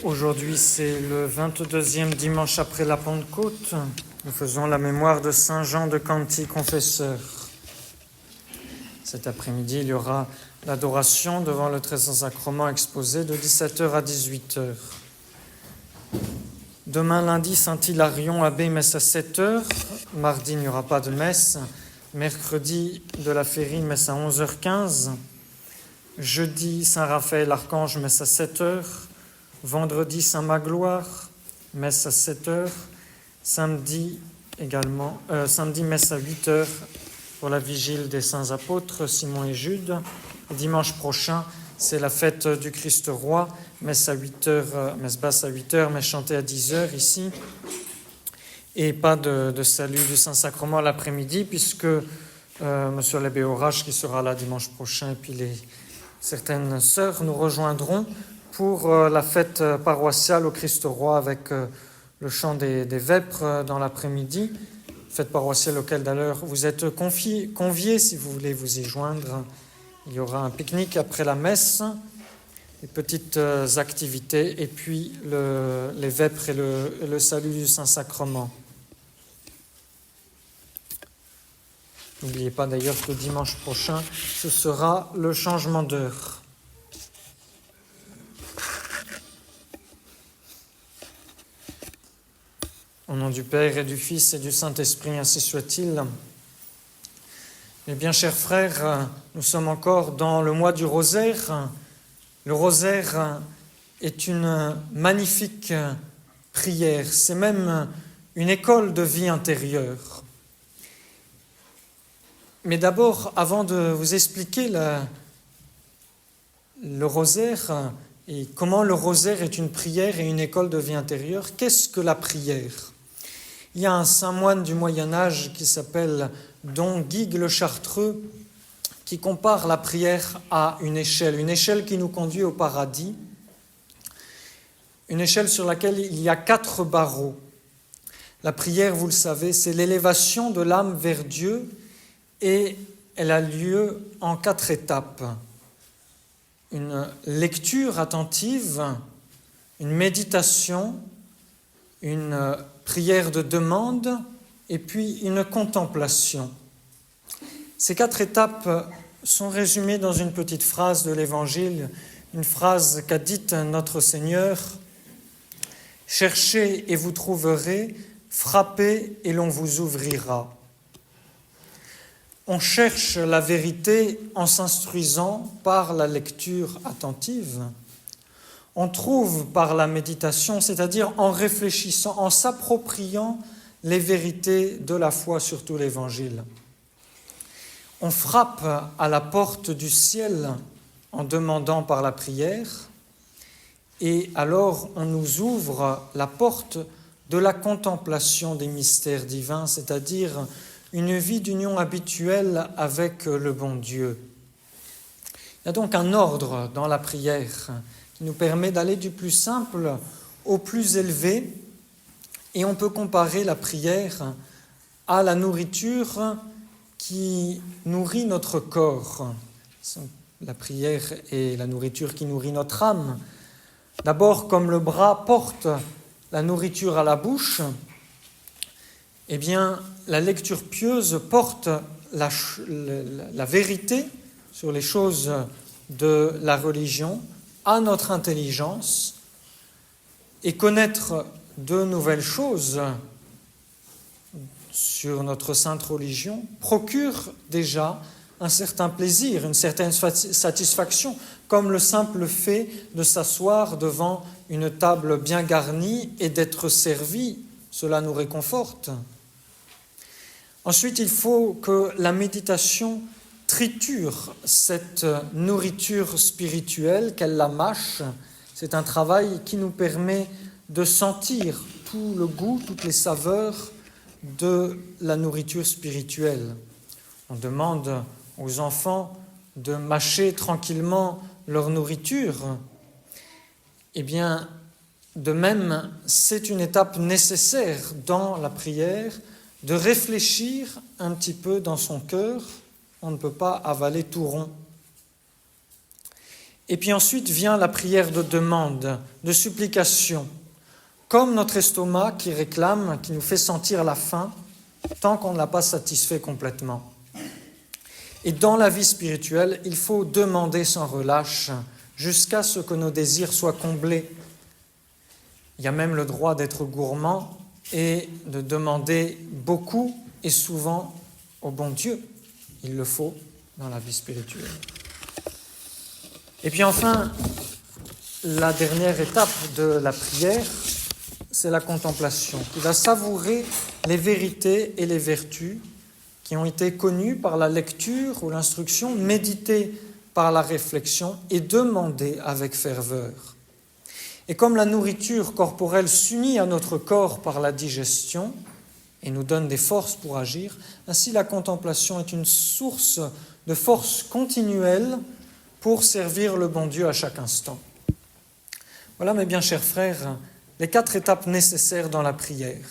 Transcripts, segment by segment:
Aujourd'hui, c'est le 22e dimanche après la Pentecôte. Nous faisons la mémoire de Saint Jean de Canty, confesseur. Cet après-midi, il y aura l'adoration devant le très saint sacrement exposé de 17h à 18h. Demain, lundi, Saint-Hilarion, abbé, messe à 7h. Mardi, il n'y aura pas de messe. Mercredi, de la Féerie, messe à 11h15. Jeudi, Saint-Raphaël, archange, messe à 7h. Vendredi, Saint-Magloire, messe à 7h. Samedi, messe à 8h pour la vigile des saints apôtres, Simon et Jude. Et dimanche prochain, c'est la fête du Christ roi, messe à 8h, messe basse à 8h, messe chantée à 10h ici. Et pas de salut du Saint-Sacrement l'après-midi, puisque Monsieur l'abbé Orage, qui sera là dimanche prochain, et puis certaines sœurs nous rejoindront pour la fête paroissiale au Christ roi avec le chant des vêpres dans l'après-midi. Fête paroissiale auquel d'ailleurs vous êtes conviés si vous voulez vous y joindre. Il y aura un pique-nique après la messe, des petites activités, et puis les vêpres et le salut du Saint-Sacrement. N'oubliez pas d'ailleurs que dimanche prochain, ce sera le changement d'heure. Au nom du Père et du Fils et du Saint-Esprit, ainsi soit-il. Mes bien chers frères, nous sommes encore dans le mois du rosaire. Le rosaire est une magnifique prière, c'est même une école de vie intérieure. Mais d'abord, avant de vous expliquer le rosaire et comment le rosaire est une prière et une école de vie intérieure, qu'est-ce que la prière ? Il y a un saint moine du Moyen-Âge qui s'appelle Don Guigues le Chartreux qui compare la prière à une échelle qui nous conduit au paradis, une échelle sur laquelle il y a 4 barreaux. La prière, vous le savez, c'est l'élévation de l'âme vers Dieu et elle a lieu en 4 étapes. Une lecture attentive, une méditation, une prière de demande et puis une contemplation. Ces 4 étapes sont résumées dans une petite phrase de l'Évangile, une phrase qu'a dite notre Seigneur : « Cherchez et vous trouverez, frappez et l'on vous ouvrira ». On cherche la vérité en s'instruisant par la lecture attentive. On trouve par la méditation, c'est-à-dire en réfléchissant, en s'appropriant les vérités de la foi, surtout l'Évangile. On frappe à la porte du ciel en demandant par la prière, et alors on nous ouvre la porte de la contemplation des mystères divins, c'est-à-dire une vie d'union habituelle avec le bon Dieu. Il y a donc un ordre dans la prière qui nous permet d'aller du plus simple au plus élevé, et on peut comparer la prière à la nourriture qui nourrit notre corps. La prière est la nourriture qui nourrit notre âme. D'abord, comme le bras porte la nourriture à la bouche, eh bien, la lecture pieuse porte la vérité sur les choses de la religion à notre intelligence, et connaître de nouvelles choses sur notre sainte religion procure déjà un certain plaisir, une certaine satisfaction, comme le simple fait de s'asseoir devant une table bien garnie et d'être servi, cela nous réconforte. Ensuite, il faut que la méditation triture cette nourriture spirituelle, qu'elle la mâche. C'est un travail qui nous permet de sentir tout le goût, toutes les saveurs de la nourriture spirituelle. On demande aux enfants de mâcher tranquillement leur nourriture. Eh bien, de même, c'est une étape nécessaire dans la prière, de réfléchir un petit peu dans son cœur. On ne peut pas avaler tout rond. Et puis ensuite vient la prière de demande, de supplication, comme notre estomac qui réclame, qui nous fait sentir la faim, tant qu'on ne l'a pas satisfait complètement. Et dans la vie spirituelle, il faut demander sans relâche jusqu'à ce que nos désirs soient comblés. Il y a même le droit d'être gourmand et de demander beaucoup et souvent au bon Dieu. Il le faut dans la vie spirituelle. Et puis enfin, la dernière étape de la prière, c'est la contemplation, qui va savourer les vérités et les vertus qui ont été connues par la lecture ou l'instruction, méditées par la réflexion et demandées avec ferveur. Et comme la nourriture corporelle s'unit à notre corps par la digestion et nous donne des forces pour agir, ainsi la contemplation est une source de force continuelle pour servir le bon Dieu à chaque instant. Voilà, mes bien chers frères, les 4 étapes nécessaires dans la prière.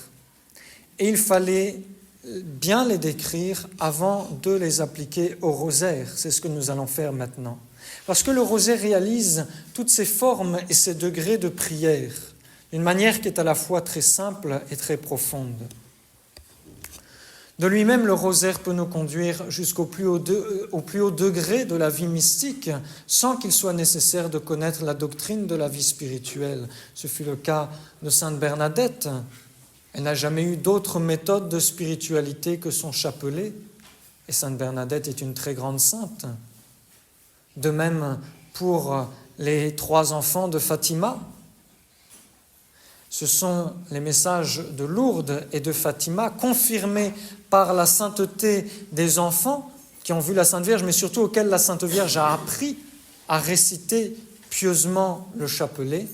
Et il fallait bien les décrire avant de les appliquer au rosaire. C'est ce que nous allons faire maintenant. Parce que le rosaire réalise toutes ces formes et ces degrés de prière d'une manière qui est à la fois très simple et très profonde. De lui-même, le rosaire peut nous conduire jusqu'au plus haut degré de la vie mystique sans qu'il soit nécessaire de connaître la doctrine de la vie spirituelle. Ce fut le cas de Sainte Bernadette. Elle n'a jamais eu d'autre méthode de spiritualité que son chapelet. Et Sainte Bernadette est une très grande sainte. De même pour les 3 enfants de Fatima. Ce sont les messages de Lourdes et de Fatima confirmés par la sainteté des enfants qui ont vu la Sainte Vierge, mais surtout auxquels la Sainte Vierge a appris à réciter pieusement le chapelet,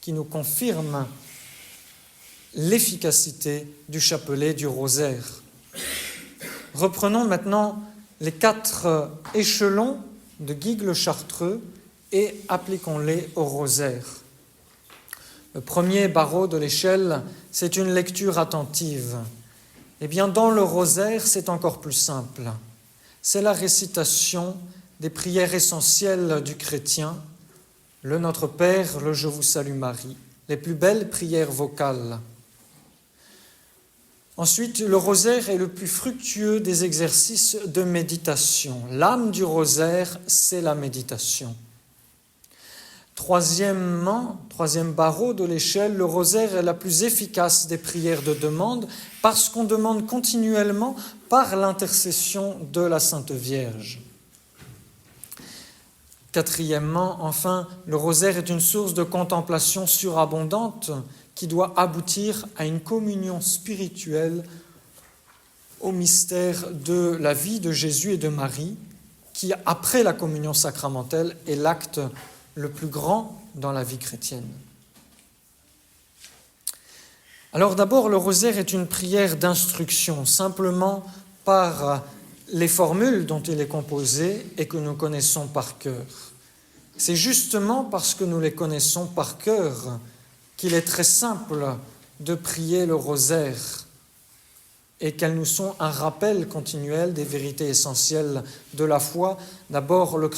qui nous confirme l'efficacité du chapelet du rosaire. Reprenons maintenant les 4 échelons de Guigues le Chartreux et appliquons-les au rosaire. Le premier barreau de l'échelle, c'est une lecture attentive. Eh bien, dans le rosaire, c'est encore plus simple. C'est la récitation des prières essentielles du chrétien, le Notre Père, le Je vous salue Marie, les plus belles prières vocales. Ensuite, le rosaire est le plus fructueux des exercices de méditation. L'âme du rosaire, c'est la méditation. Troisième barreau de l'échelle, le rosaire est la plus efficace des prières de demande parce qu'on demande continuellement par l'intercession de la Sainte Vierge. Quatrièmement, enfin, le rosaire est une source de contemplation surabondante qui doit aboutir à une communion spirituelle au mystère de la vie de Jésus et de Marie, qui, après la communion sacramentelle, est l'acte le plus grand dans la vie chrétienne. Alors d'abord, le rosaire est une prière d'instruction, simplement par les formules dont il est composé et que nous connaissons par cœur. C'est justement parce que nous les connaissons par cœur qu'il est très simple de prier le rosaire et qu'elles nous sont un rappel continuel des vérités essentielles de la foi. D'abord, le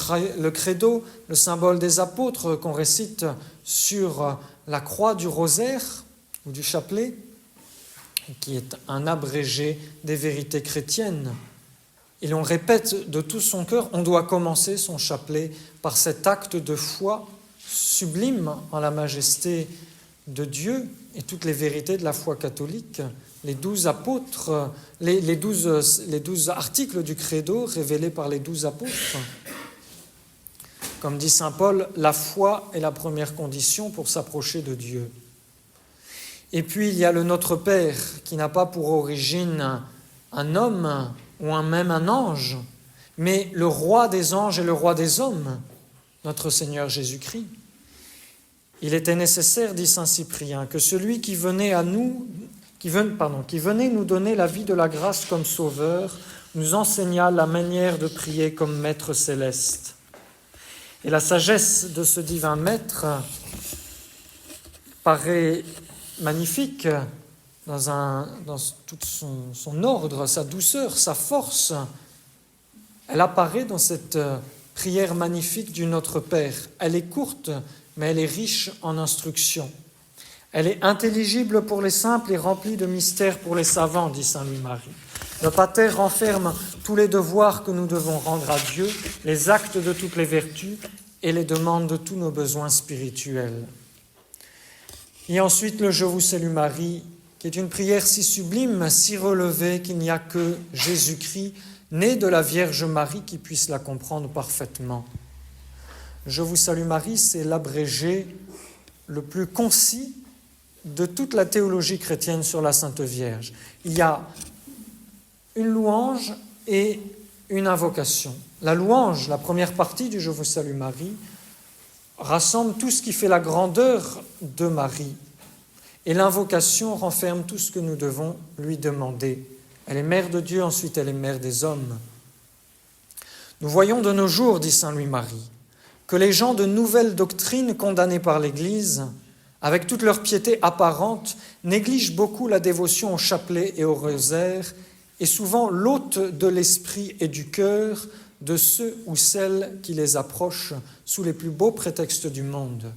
credo, le symbole des apôtres qu'on récite sur la croix du rosaire ou du chapelet, qui est un abrégé des vérités chrétiennes. Et l'on répète de tout son cœur, on doit commencer son chapelet par cet acte de foi sublime en la majesté de Dieu et toutes les vérités de la foi catholique. Les 12 apôtres, les 12 articles du credo révélés par les 12 apôtres. Comme dit saint Paul, la foi est la première condition pour s'approcher de Dieu. Et puis il y a le Notre Père qui n'a pas pour origine un homme ou même un ange, mais le roi des anges et le roi des hommes, notre Seigneur Jésus-Christ. Il était nécessaire, dit saint Cyprien, que celui qui venait nous donner la vie de la grâce comme sauveur, nous enseigna la manière de prier comme Maître céleste. Et la sagesse de ce divin Maître paraît magnifique dans tout son ordre, sa douceur, sa force. Elle apparaît dans cette prière magnifique du Notre Père. Elle est courte, mais elle est riche en instructions. Elle est intelligible pour les simples et remplie de mystères pour les savants, dit saint Louis-Marie. Le Pater renferme tous les devoirs que nous devons rendre à Dieu, les actes de toutes les vertus et les demandes de tous nos besoins spirituels. Et ensuite, le Je vous salue Marie, qui est une prière si sublime, si relevée qu'il n'y a que Jésus-Christ, né de la Vierge Marie, qui puisse la comprendre parfaitement. Je vous salue Marie, c'est l'abrégé le plus concis de toute la théologie chrétienne sur la Sainte Vierge. Il y a une louange et une invocation. La louange, la première partie du Je vous salue Marie, rassemble tout ce qui fait la grandeur de Marie. Et l'invocation renferme tout ce que nous devons lui demander. Elle est mère de Dieu, ensuite elle est mère des hommes. Nous voyons de nos jours, dit saint Louis-Marie, que les gens de nouvelles doctrines condamnées par l'Église, avec toute leur piété apparente, négligent beaucoup la dévotion au chapelet et au rosaire, et souvent l'ôte de l'esprit et du cœur de ceux ou celles qui les approchent sous les plus beaux prétextes du monde.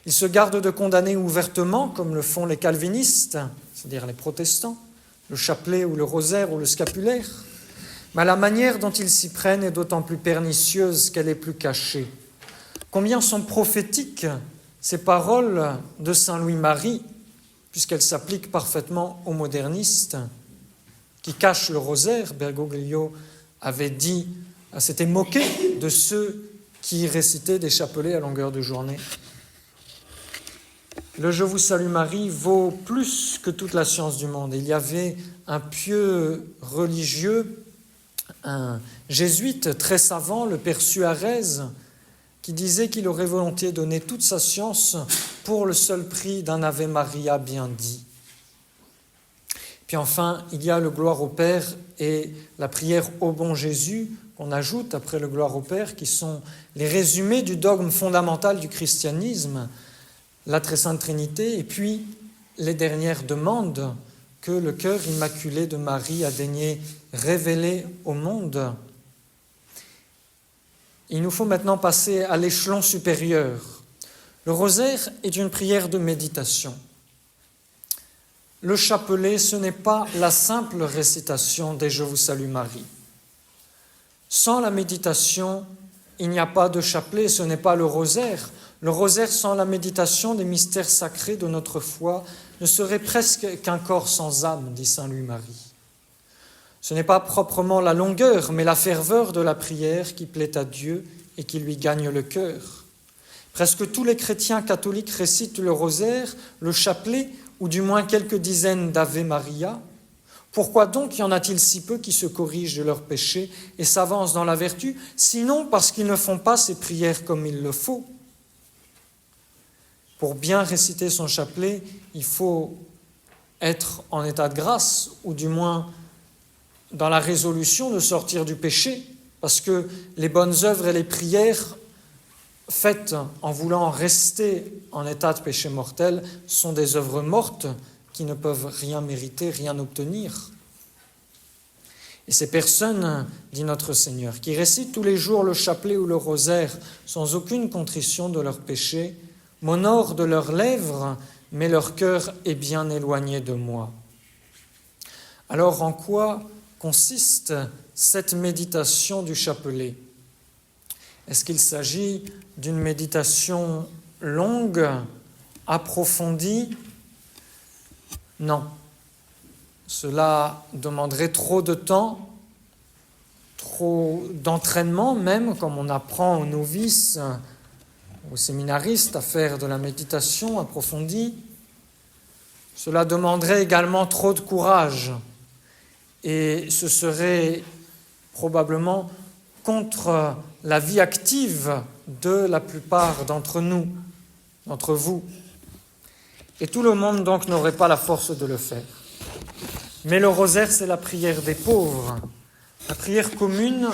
Ils se gardent de condamner ouvertement, comme le font les calvinistes, c'est-à-dire les protestants, le chapelet ou le rosaire ou le scapulaire, mais la manière dont ils s'y prennent est d'autant plus pernicieuse qu'elle est plus cachée. Combien sont prophétiques ces paroles de saint Louis-Marie, puisqu'elles s'appliquent parfaitement aux modernistes, qui cachent le rosaire. Bergoglio avait dit, s'était moqué de ceux qui récitaient des chapelets à longueur de journée. Le Je vous salue Marie vaut plus que toute la science du monde. Il y avait un pieux religieux, un jésuite très savant, le père Suarez, qui disait qu'il aurait volontiers donné toute sa science pour le seul prix d'un Ave Maria bien dit. Puis enfin, il y a le Gloire au Père et la prière au bon Jésus qu'on ajoute après le Gloire au Père, qui sont les résumés du dogme fondamental du christianisme, la Très Sainte Trinité, et puis les dernières demandes que le cœur immaculé de Marie a daigné révéler au monde. Il nous faut maintenant passer à l'échelon supérieur. Le rosaire est une prière de méditation. Le chapelet, ce n'est pas la simple récitation des Je vous salue Marie. Sans la méditation, il n'y a pas de chapelet, ce n'est pas le rosaire. Le rosaire sans la méditation des mystères sacrés de notre foi ne serait presque qu'un corps sans âme, dit saint Louis-Marie. Ce n'est pas proprement la longueur, mais la ferveur de la prière qui plaît à Dieu et qui lui gagne le cœur. Presque tous les chrétiens catholiques récitent le rosaire, le chapelet, ou du moins quelques dizaines d'Ave Maria. Pourquoi donc y en a-t-il si peu qui se corrigent de leurs péchés et s'avancent dans la vertu, sinon parce qu'ils ne font pas ces prières comme il le faut? Pour bien réciter son chapelet, il faut être en état de grâce, ou du moins dans la résolution de sortir du péché, parce que les bonnes œuvres et les prières faites en voulant rester en état de péché mortel sont des œuvres mortes qui ne peuvent rien mériter, rien obtenir. Et ces personnes, dit notre Seigneur, qui récitent tous les jours le chapelet ou le rosaire sans aucune contrition de leurs péchés, m'honorent de leurs lèvres, mais leur cœur est bien éloigné de moi. Alors en quoi consiste cette méditation du chapelet? Est-ce qu'il s'agit d'une méditation longue, approfondie? Non. Cela demanderait trop de temps, trop d'entraînement même, comme on apprend aux novices, aux séminaristes à faire de la méditation approfondie. Cela demanderait également trop de courage. Et ce serait probablement contre la vie active de la plupart d'entre nous, d'entre vous. Et tout le monde donc n'aurait pas la force de le faire. Mais le rosaire, c'est la prière des pauvres, la prière commune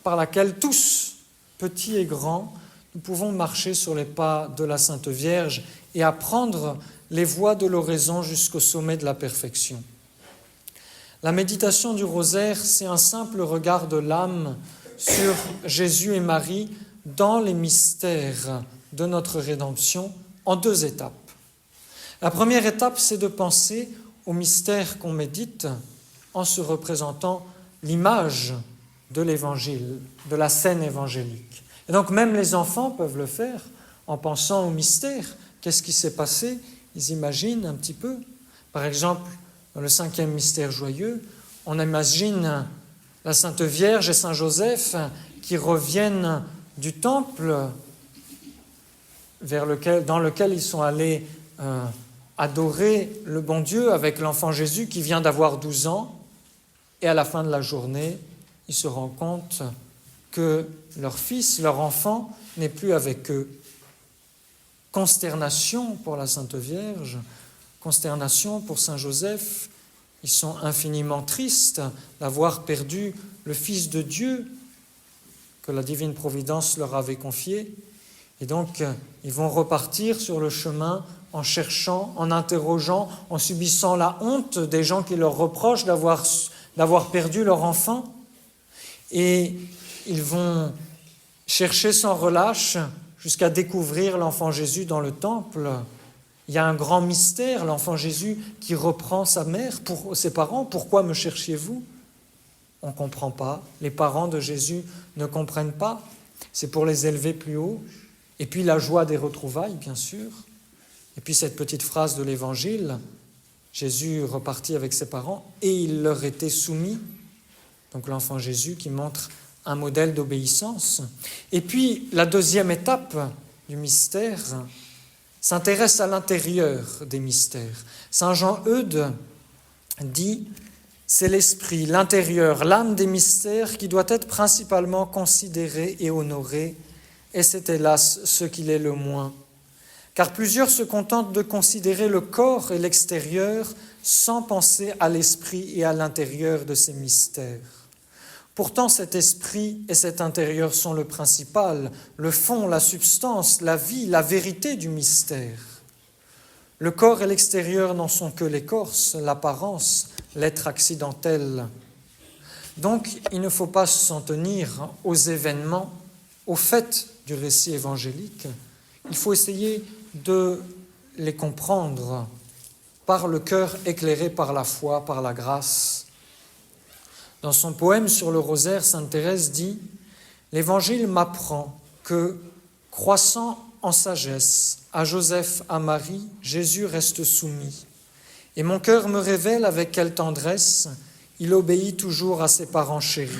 par laquelle tous, petits et grands, nous pouvons marcher sur les pas de la Sainte Vierge et apprendre les voies de l'oraison jusqu'au sommet de la perfection. La méditation du rosaire, c'est un simple regard de l'âme sur Jésus et Marie dans les mystères de notre rédemption en 2 étapes. La première étape, c'est de penser au mystère qu'on médite en se représentant l'image de l'évangile, de la scène évangélique. Et donc même les enfants peuvent le faire en pensant au mystère. Qu'est-ce qui s'est passé? Ils imaginent un petit peu. Par exemple, dans le 5e mystère joyeux, on imagine la Sainte Vierge et Saint Joseph qui reviennent du temple dans lequel ils sont allés adorer le bon Dieu avec l'enfant Jésus qui vient d'avoir 12 ans. Et à la fin de la journée, ils se rendent compte que leur fils, leur enfant, n'est plus avec eux. Consternation pour la Sainte Vierge, consternation pour Saint Joseph. Ils sont infiniment tristes d'avoir perdu le Fils de Dieu que la divine providence leur avait confié. Et donc, ils vont repartir sur le chemin en cherchant, en interrogeant, en subissant la honte des gens qui leur reprochent d'avoir perdu leur enfant. Et ils vont chercher sans relâche jusqu'à découvrir l'enfant Jésus dans le temple. Il y a un grand mystère, l'enfant Jésus qui reprend sa mère, ses parents. Pourquoi me cherchiez-vous? On ne comprend pas. Les parents de Jésus ne comprennent pas. C'est pour les élever plus haut. Et puis la joie des retrouvailles, bien sûr. Et puis cette petite phrase de l'Évangile, Jésus repartit avec ses parents et il leur était soumis. Donc l'enfant Jésus qui montre un modèle d'obéissance. Et puis la deuxième étape du mystère s'intéresse à l'intérieur des mystères. Saint Jean Eudes dit « C'est l'esprit, l'intérieur, l'âme des mystères qui doit être principalement considérée et honorée, et c'est hélas ce qu'il est le moins. Car plusieurs se contentent de considérer le corps et l'extérieur sans penser à l'esprit et à l'intérieur de ces mystères. Pourtant, cet esprit et cet intérieur sont le principal, le fond, la substance, la vie, la vérité du mystère. Le corps et l'extérieur n'en sont que l'écorce, l'apparence, l'être accidentel. Donc, il ne faut pas s'en tenir aux événements, aux faits du récit évangélique. Il faut essayer de les comprendre par le cœur éclairé par la foi, par la grâce. Dans son poème sur le rosaire, sainte Thérèse dit « L'Évangile m'apprend que, croissant en sagesse, à Joseph, à Marie, Jésus reste soumis. Et mon cœur me révèle avec quelle tendresse il obéit toujours à ses parents chéris.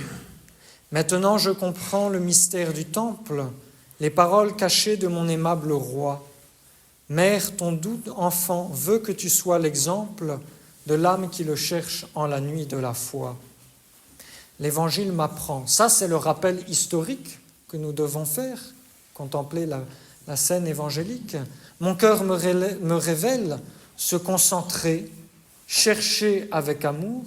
Maintenant je comprends le mystère du temple, les paroles cachées de mon aimable roi. Mère, ton doux enfant veut que tu sois l'exemple de l'âme qui le cherche en la nuit de la foi. L'Évangile m'apprend. Ça, c'est le rappel historique que nous devons faire, contempler la scène évangélique. Mon cœur me révèle se concentrer, chercher avec amour.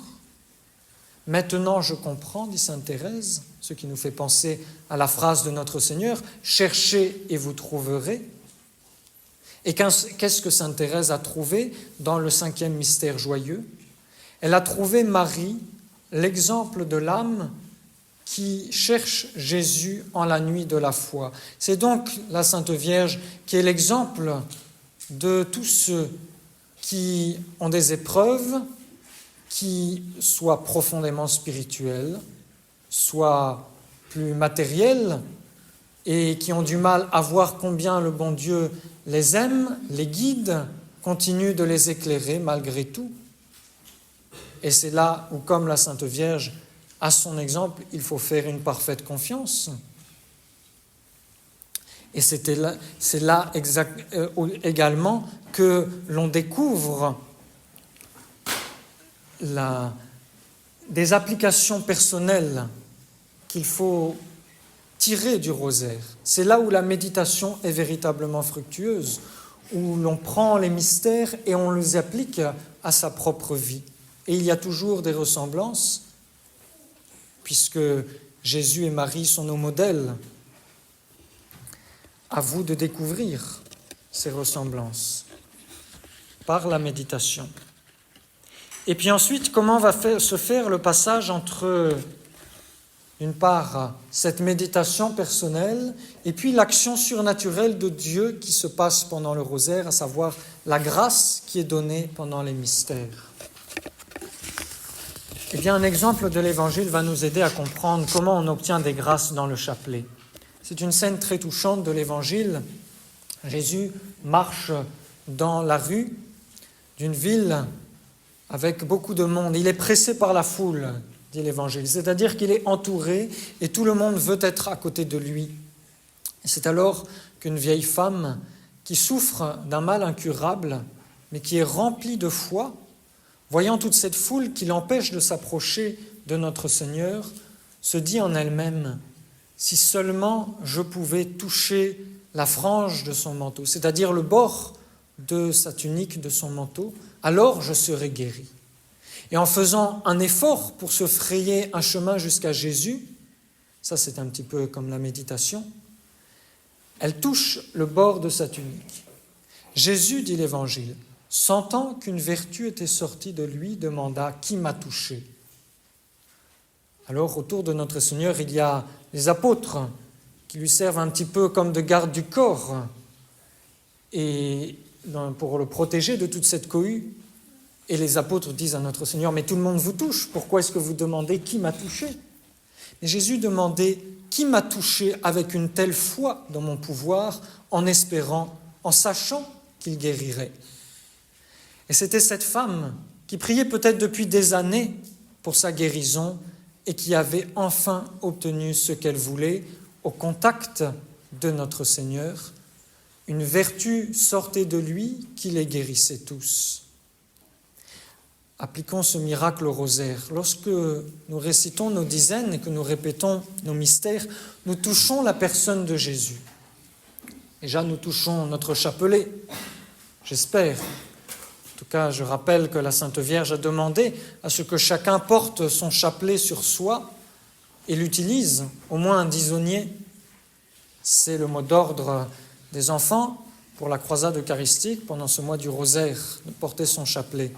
Maintenant, je comprends, dit sainte Thérèse, ce qui nous fait penser à la phrase de notre Seigneur, « Cherchez et vous trouverez ». Et qu'est-ce que sainte Thérèse a trouvé dans le 5e mystère joyeux? Elle a trouvé Marie, l'exemple de l'âme qui cherche Jésus en la nuit de la foi. C'est donc la Sainte Vierge qui est l'exemple de tous ceux qui ont des épreuves, qui soient profondément spirituelles, soient plus matérielles, et qui ont du mal à voir combien le bon Dieu les aime, les guide, continue de les éclairer malgré tout. Et c'est là où, comme la Sainte Vierge, à son exemple, il faut faire une parfaite confiance. Et c'est là également que l'on découvre des applications personnelles qu'il faut tirer du rosaire. C'est là où la méditation est véritablement fructueuse, où l'on prend les mystères et on les applique à sa propre vie. Et il y a toujours des ressemblances, puisque Jésus et Marie sont nos modèles. À vous de découvrir ces ressemblances par la méditation. Et puis ensuite, comment va se faire le passage entre D'une part, cette méditation personnelle, et puis l'action surnaturelle de Dieu qui se passe pendant le rosaire, à savoir la grâce qui est donnée pendant les mystères. Eh bien, un exemple de l'Évangile va nous aider à comprendre comment on obtient des grâces dans le chapelet. C'est une scène très touchante de l'Évangile. Jésus marche dans la rue d'une ville avec beaucoup de monde. Il est pressé par la foule, dit l'Évangile, c'est-à-dire qu'il est entouré et tout le monde veut être à côté de lui. Et c'est alors qu'une vieille femme qui souffre d'un mal incurable, mais qui est remplie de foi, voyant toute cette foule qui l'empêche de s'approcher de notre Seigneur, se dit en elle-même « Si seulement je pouvais toucher la frange de son manteau, c'est-à-dire le bord de sa tunique, de son manteau, alors je serais guérie. » Et en faisant un effort pour se frayer un chemin jusqu'à Jésus, ça c'est un petit peu comme la méditation, elle touche le bord de sa tunique. Jésus, dit l'Évangile, sentant qu'une vertu était sortie de lui, demanda « Qui m'a touché ?» Alors, autour de notre Seigneur, il y a les apôtres qui lui servent un petit peu comme de garde du corps et pour le protéger de toute cette cohue. Et les apôtres disent à notre Seigneur « Mais tout le monde vous touche, pourquoi est-ce que vous demandez qui m'a touché ?» Et Jésus demandait « Qui m'a touché avec une telle foi dans mon pouvoir, en espérant, en sachant qu'il guérirait ?» Et c'était cette femme qui priait peut-être depuis des années pour sa guérison et qui avait enfin obtenu ce qu'elle voulait au contact de notre Seigneur. Une vertu sortait de lui qui les guérissait tous. Appliquons ce miracle au rosaire. Lorsque nous récitons nos dizaines et que nous répétons nos mystères, nous touchons la personne de Jésus. Déjà, nous touchons notre chapelet, j'espère. En tout cas, je rappelle que la Sainte Vierge a demandé à ce que chacun porte son chapelet sur soi et l'utilise, au moins un dixonnier. C'est le mot d'ordre des enfants pour la croisade eucharistique pendant ce mois du rosaire, de porter son chapelet.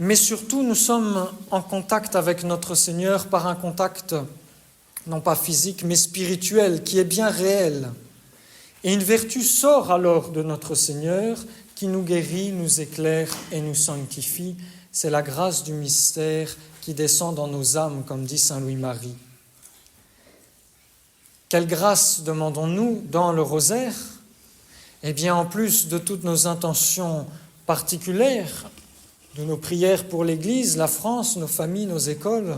Mais surtout, nous sommes en contact avec notre Seigneur par un contact non pas physique, mais spirituel, qui est bien réel. Et une vertu sort alors de notre Seigneur, qui nous guérit, nous éclaire et nous sanctifie. C'est la grâce du mystère qui descend dans nos âmes, comme dit saint Louis-Marie. Quelle grâce demandons-nous dans le rosaire ? Eh bien, en plus de toutes nos intentions particulières, de nos prières pour l'Église, la France, nos familles, nos écoles,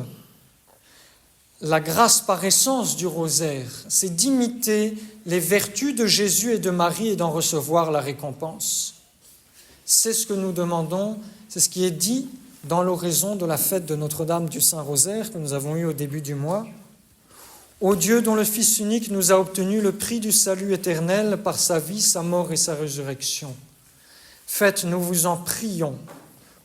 la grâce par essence du rosaire, c'est d'imiter les vertus de Jésus et de Marie et d'en recevoir la récompense. C'est ce que nous demandons, c'est ce qui est dit dans l'oraison de la fête de Notre-Dame du Saint-Rosaire que nous avons eue au début du mois. Ô Dieu dont le Fils unique nous a obtenu le prix du salut éternel par sa vie, sa mort et sa résurrection. Faites, nous vous en prions,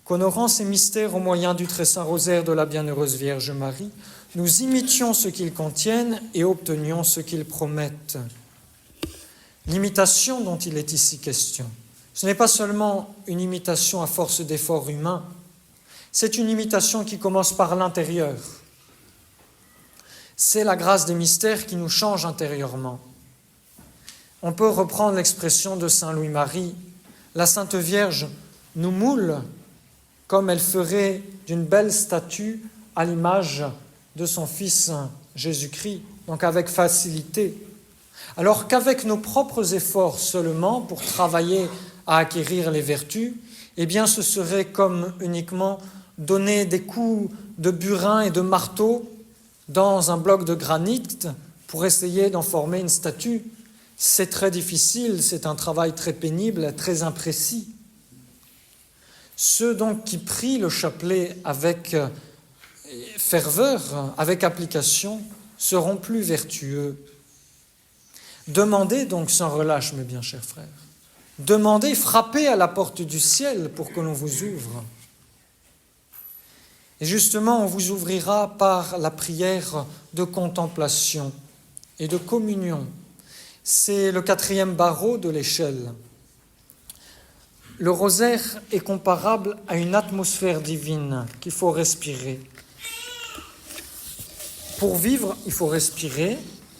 qu'honorant ces mystères au moyen du très saint rosaire de la bienheureuse Vierge Marie, nous imitions ce qu'ils contiennent et obtenions ce qu'ils promettent. L'imitation dont il est ici question, ce n'est pas seulement une imitation à force d'efforts humains, c'est une imitation qui commence par l'intérieur. C'est la grâce des mystères qui nous change intérieurement. On peut reprendre l'expression de saint Louis-Marie, la Sainte Vierge nous moule comme elle ferait d'une belle statue à l'image de son Fils Jésus-Christ, donc avec facilité. Alors qu'avec nos propres efforts seulement pour travailler à acquérir les vertus, eh bien ce serait comme uniquement donner des coups de burin et de marteau dans un bloc de granit pour essayer d'en former une statue. C'est très difficile, c'est un travail très pénible, très imprécis. Ceux donc qui prient le chapelet avec ferveur, avec application, seront plus vertueux. Demandez donc sans relâche, mes bien chers frères. Demandez, frappez à la porte du ciel pour que l'on vous ouvre. Et justement, on vous ouvrira par la prière de contemplation et de communion. C'est le 4e barreau de l'échelle. Le rosaire est comparable à une atmosphère divine qu'il faut respirer. pour vivre, il faut respirer,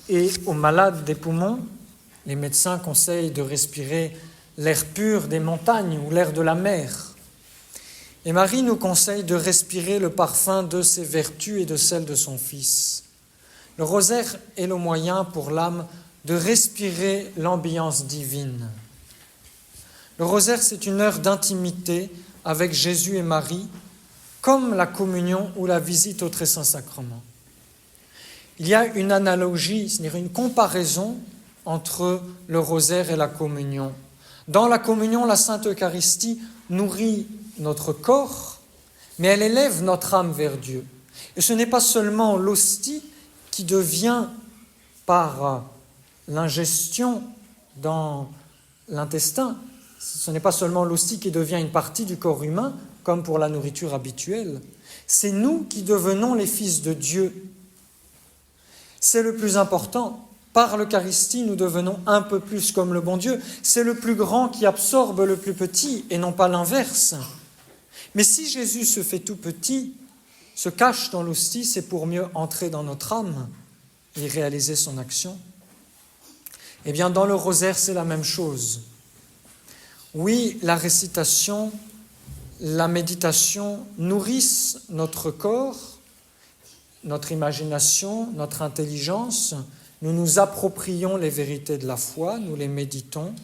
et aux malades des poumons, les médecins conseillent de respirer l'air pur des montagnes ou l'air de la mer. Et Marie nous conseille de respirer le parfum de ses vertus et de celles de son Fils. Le rosaire est le moyen pour l'âme de respirer l'ambiance divine. Le rosaire, c'est une heure d'intimité avec Jésus et Marie, comme la communion ou la visite au Très Saint Sacrement. Il y a une analogie, c'est-à-dire une comparaison entre le rosaire et la communion. Dans la communion, la Sainte Eucharistie nourrit notre corps, mais elle élève notre âme vers Dieu. Et ce n'est pas seulement l'hostie qui devient, par l'ingestion dans l'intestin, ce n'est pas seulement l'hostie qui devient une partie du corps humain, comme pour la nourriture habituelle. C'est nous qui devenons les fils de Dieu. C'est le plus important. Par l'Eucharistie, nous devenons un peu plus comme le bon Dieu. C'est le plus grand qui absorbe le plus petit et non pas l'inverse. Mais si Jésus se fait tout petit, se cache dans l'hostie, c'est pour mieux entrer dans notre âme et réaliser son action. Eh bien, dans le rosaire, c'est la même chose. Oui, la récitation, la méditation nourrissent notre corps, notre imagination, notre intelligence. Nous nous approprions les vérités de la foi, nous les méditons.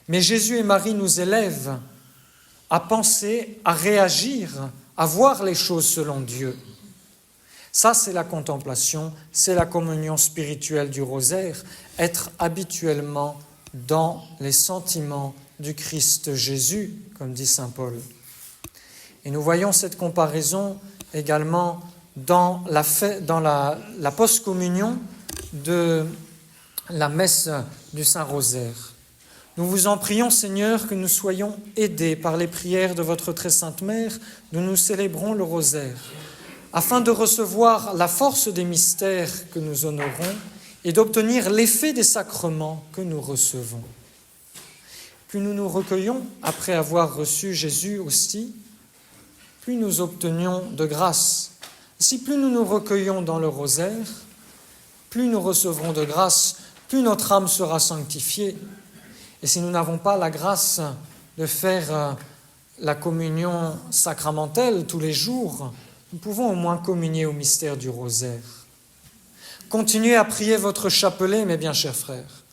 Mais Jésus et Marie nous élèvent à penser, à réagir, à voir les choses selon Dieu. Ça, c'est la contemplation, c'est la communion spirituelle du rosaire, être habituellement dans les sentiments du Christ Jésus, comme dit saint Paul. Et nous voyons cette comparaison également dans la post-communion de la messe du Saint-Rosaire. Nous vous en prions, Seigneur, que nous soyons aidés par les prières de votre très sainte Mère, dont nous célébrons le rosaire, afin de recevoir la force des mystères que nous honorons et d'obtenir l'effet des sacrements que nous recevons. Plus nous nous recueillons après avoir reçu Jésus aussi, plus nous obtenions de grâce. Si plus nous nous recueillons dans le rosaire, plus nous recevrons de grâce, plus notre âme sera sanctifiée. Et si nous n'avons pas la grâce de faire la communion sacramentelle tous les jours, nous pouvons au moins communier au mystère du rosaire. Continuez à prier votre chapelet, mes bien chers frères.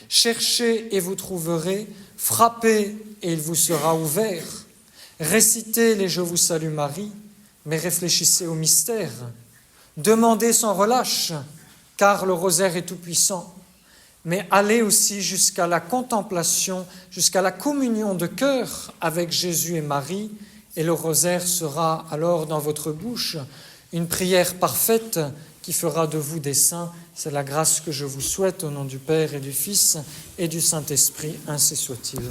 Cherchez et vous trouverez, frappez et il vous sera ouvert. Récitez les Je vous salue Marie, mais réfléchissez au mystère. Demandez sans relâche, car le rosaire est tout-puissant. Mais allez aussi jusqu'à la contemplation, jusqu'à la communion de cœur avec Jésus et Marie, et le rosaire sera alors dans votre bouche une prière parfaite qui fera de vous des saints. C'est la grâce que je vous souhaite au nom du Père et du Fils et du Saint-Esprit, ainsi soit-il.